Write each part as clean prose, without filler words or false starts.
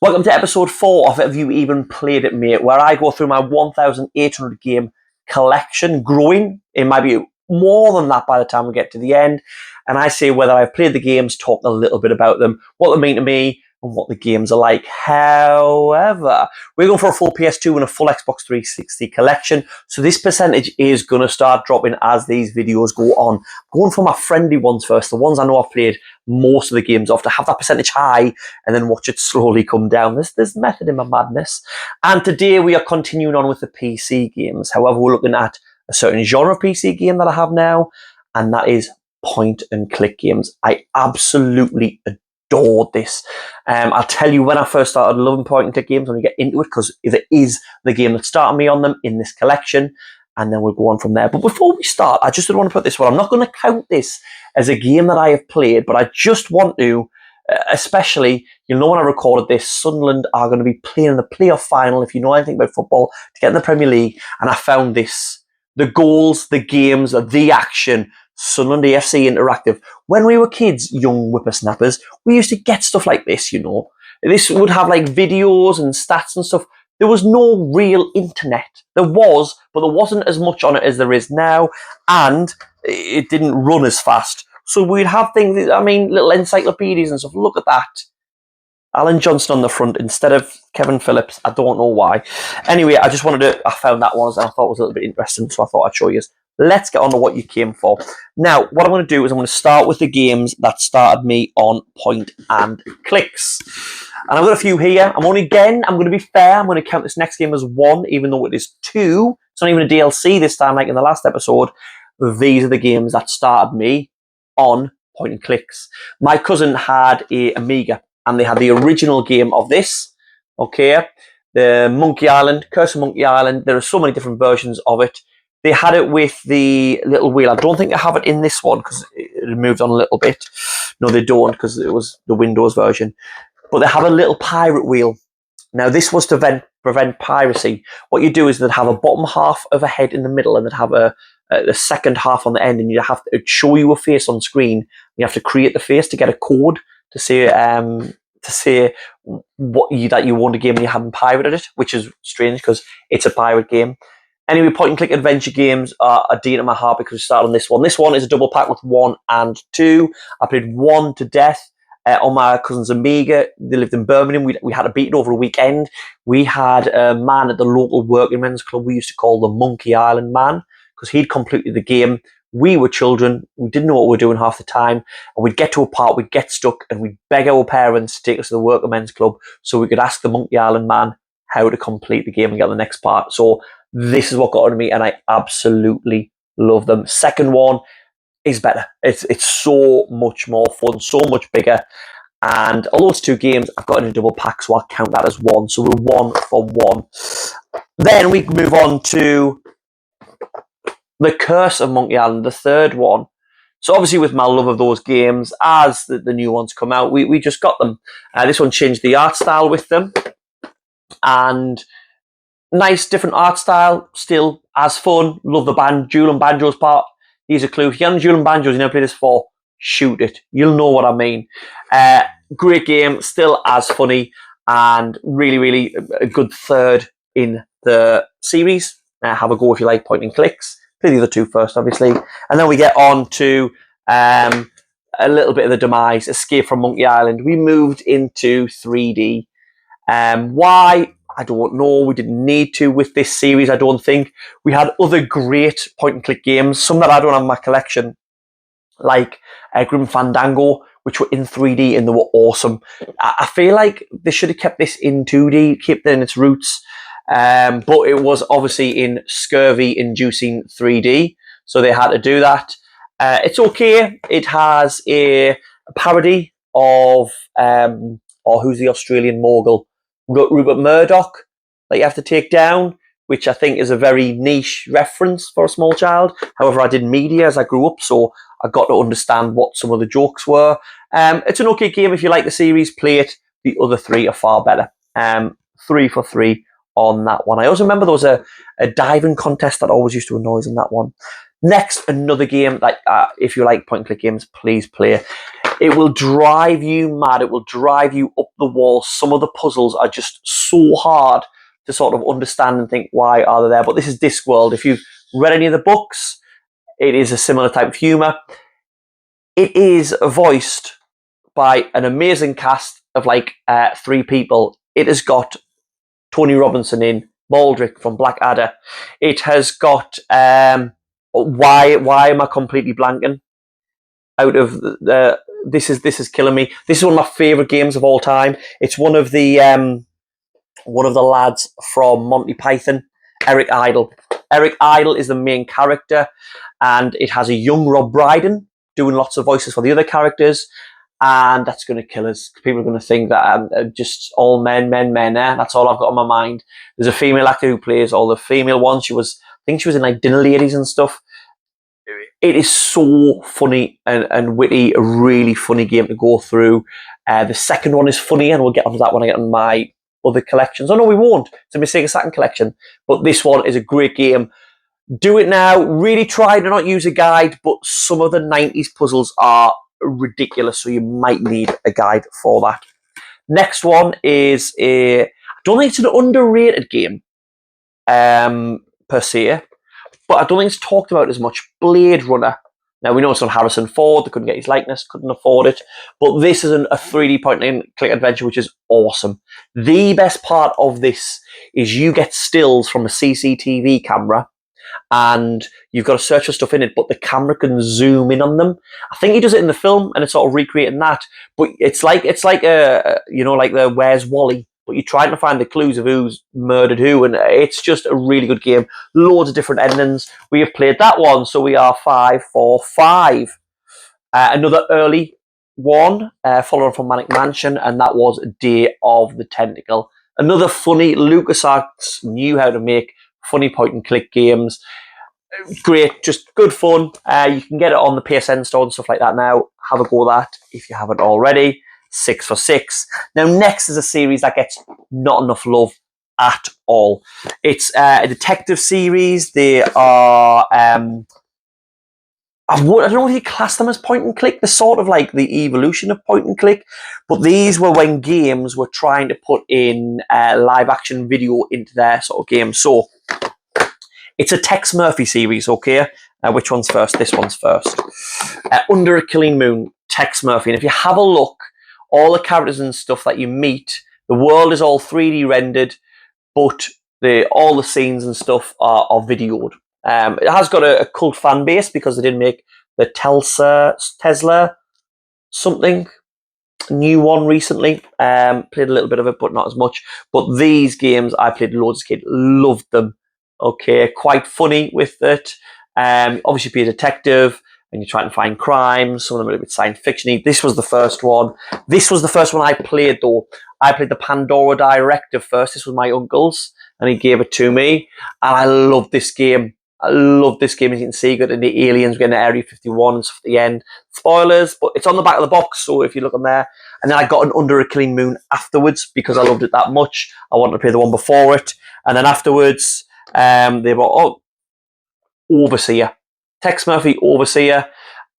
Welcome to episode 4 of Have You Even Played It, Mate, where I go through my 1,800 game collection, growing. It might be more than that by the time we get to the end. And I say whether I've played the games, talk a little bit about them, what they mean to me, and what the games are like. However, we're going for a full PS2 and a full Xbox 360 collection, so this percentage is going to start dropping as these videos go on. I'm going for my friendly ones first, the ones I know I've played most of the games of, to have that percentage high and then watch it slowly come down. There's method in my madness. And today we are continuing on with the PC games. However, we're looking at a certain genre of PC game that I have now, and that is point and click games. I absolutely adored this. I'll tell you, when I first started loving point and click games, when you get into it, because it is the game that started me on them in this collection, and then we'll go on from there. But before we start, I just want to put this one. I'm not going to count this as a game that I have played, but I just want to, especially, you'll know when I recorded this, Sunderland are going to be playing in the playoff final, if you know anything about football, to get in the Premier League, and I found this. The goals, the games, the action, Sunderland AFC Interactive. When we were kids, young whippersnappers, we used to get stuff like this, you know. This would have like videos and stats and stuff. There was no real internet. There was, but there wasn't as much on it as there is now, and it didn't run as fast. So we'd have things, I mean, little encyclopedias and stuff. Look at that. Alan Johnston on the front instead of Kevin Phillips. I don't know why. Anyway, I found that one and I thought it was a little bit interesting, so I thought I'd show you. Let's get on to what you came for. Now, what I'm going to do is I'm going to start with the games that started me on point and clicks. And I've got a few here. I'm going to be fair, I'm going to count this next game as 1, even though it is 2. It's not even a DLC this time, like in the last episode. These are the games that started me on point and clicks. My cousin had a Amiga, and they had the original game of this, okay? The Monkey Island, Curse of Monkey Island. There are so many different versions of it. They had it with the little wheel. I don't think they have it in this one because it moved on a little bit. No, they don't, because it was the Windows version. But they have a little pirate wheel. Now, this was to prevent piracy. What you do is they'd have a bottom half of a head in the middle, and they'd have the second half on the end, and you'd have to show you a face on screen. You have to create the face to get a code to say that you won the game and you haven't pirated it, which is strange because it's a pirate game. Anyway, point and click adventure games are dear to my heart because we started on this one. This one is a double pack with 1 and 2. I played 1 to death on my cousin's Amiga. They lived in Birmingham. We had to beat it over a weekend. We had a man at the local working men's club we used to call the Monkey Island Man because he'd completed the game. We were children. We didn't know what we were doing half the time. And we'd get to a part, we'd get stuck, and we'd beg our parents to take us to the working men's club so we could ask the Monkey Island Man how to complete the game and get the next part. So this is what got into me, and I absolutely love them. Second one is better. It's so much more fun, so much bigger. And although it's 2 games, I've got it in a double pack, so I'll count that as 1. So we're 1 for 1. Then we move on to the Curse of Monkey Island, the third one. So obviously with my love of those games, as the new ones come out, we just got them. This one changed the art style with them. And nice, different art style, still as fun. Love the dual and banjos part. Here's a clue. If you're on dual and banjos, you never played this before, shoot it. You'll know what I mean. Great game, still as funny, and really, really a good third in the series. Have a go if you like point and clicks. Play the other 2 first, obviously. And then we get on to a little bit of the demise, Escape from Monkey Island. We moved into 3D. Why? I don't know. We didn't need to with this series, I don't think. We had other great point-and-click games, some that I don't have in my collection, like Grim Fandango, which were in 3D and they were awesome. I feel like they should have kept this in 2D, kept it in its roots, but it was obviously in scurvy-inducing 3D, so they had to do that. It's okay. It has a parody of, who's the Australian mogul? Rupert Murdoch that you have to take down, which I think is a very niche reference for a small child. However, I did media as I grew up, so I got to understand what some of the jokes were. It's an okay game if you like the series, play it. The other 3 are far better. 3 for 3 on that one. I also remember there was a diving contest that always used to annoy us in that one. Next, another game that if you like point and click games, please play. It will drive you mad. It will drive you up the wall. Some of the puzzles are just so hard to sort of understand and think, why are they there? But this is Discworld. If you've read any of the books, it is a similar type of humour. It is voiced by an amazing cast of like 3 people. It has got Tony Robinson in, Baldrick from Blackadder. It has got why am I completely blanking out of the this is killing me. This is one of my favourite games of all time. It's one of the lads from Monty Python, Eric Idle. Eric Idle is the main character, and it has a young Rob Brydon doing lots of voices for the other characters, and that's going to kill us. People are going to think that I'm just all men. That's all I've got on my mind. There's a female actor who plays all the female ones. I think she was in like Dinner Ladies and stuff. It is so funny and witty, a really funny game to go through. The second one is funny, and we'll get onto that when I get on my other collections. Oh no, we won't. It's a Sega Saturn collection. But this one is a great game. Do it now. Really try to not use a guide, but some of the 90s puzzles are ridiculous, so you might need a guide for that. Next one is I don't think it's an underrated game per se, but I don't think it's talked about as much. Blade Runner. Now, we know it's on Harrison Ford. They couldn't get his likeness, couldn't afford it. But this is a 3D point-and-click adventure, which is awesome. The best part of this is you get stills from a CCTV camera, and you've got to search for stuff in it, but the camera can zoom in on them. I think he does it in the film, and it's sort of recreating that. But it's like a like the Where's Wally? But you're trying to find the clues of who's murdered who, and it's just a really good game. Loads of different endings. We have played that one, so we are 5-4-5. Another early one, following from Manic Mansion, and that was Day of the Tentacle. Another funny, LucasArts knew how to make funny point-and-click games. Great, just good fun. You can get it on the PSN store and stuff like that now. Have a go at that if you haven't already. 6 for 6. Now, next is a series that gets not enough love at all. It's a detective series. They are, I don't know if you class them as point and click. They're sort of like the evolution of point and click. But these were when games were trying to put in live action video into their sort of games. So it's a Tex Murphy series, okay? Which one's first? This one's first. Under a Killing Moon, Tex Murphy. And if you have a look, all the characters and stuff that you meet, the world is all 3D rendered, but all the scenes and stuff are videoed. It has got a cult fan base because they did make the Tesla something new one recently. Played a little bit of it, but not as much. But these games, I played loads as a kid. Loved them. Okay, quite funny with it. Obviously, be a detective, and you're trying to find crimes. Some of them are a little bit science fiction-y. This was the first one. This was the first one I played, though. I played the Pandora Directive first. This was my uncle's, and he gave it to me. And I loved this game. I love this game, as you can see. Got the aliens getting to Area 51 and stuff at the end. Spoilers, but it's on the back of the box, so if you look on there. And then I got an Under a Killing Moon afterwards because I loved it that much. I wanted to play the one before it. And then afterwards, they bought Overseer. Tex Murphy Overseer,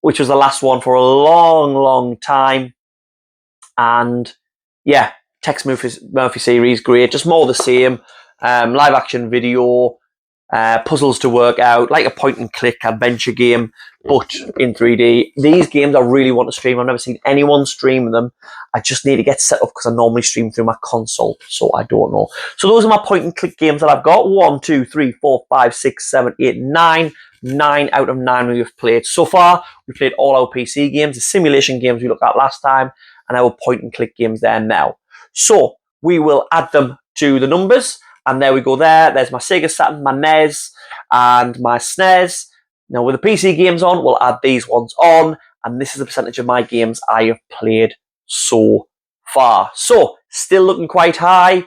which was the last one for a long, long time. And yeah, Tex Murphy series, great. Just more the same. Live action video, puzzles to work out, like a point and click adventure game, but in 3D. These games I really want to stream. I've never seen anyone stream them. I just need to get set up because I normally stream through my console, so I don't know. So those are my point and click games that I've got. 1, 2, 3, 4, 5, 6, 7, 8, 9. 9 out of 9 we've played so far. We played all our PC games, the simulation games we looked at last time, and our point and click games there now. So we will add them to the numbers, and there we go there. There's my Sega Saturn, my NES, and my SNES. Now with the PC games on, we'll add these ones on, and this is the percentage of my games I have played so far. So still looking quite high.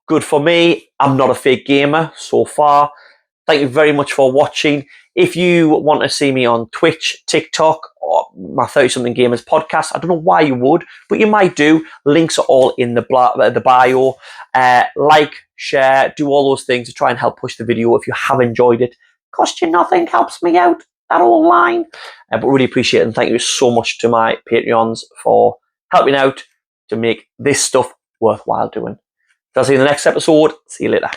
Good for me. I'm not a fake gamer so far. Thank you very much for watching. If you want to see me on Twitch, TikTok, or my 30-something Gamers podcast, I don't know why you would, but you might do. Links are all in the bio. Like, share, do all those things to try and help push the video if you have enjoyed it. Cost you nothing, helps me out. that whole line. But really appreciate it, and thank you so much to my Patreons for helping out to make this stuff worthwhile doing. So I'll see you in the next episode. See you later.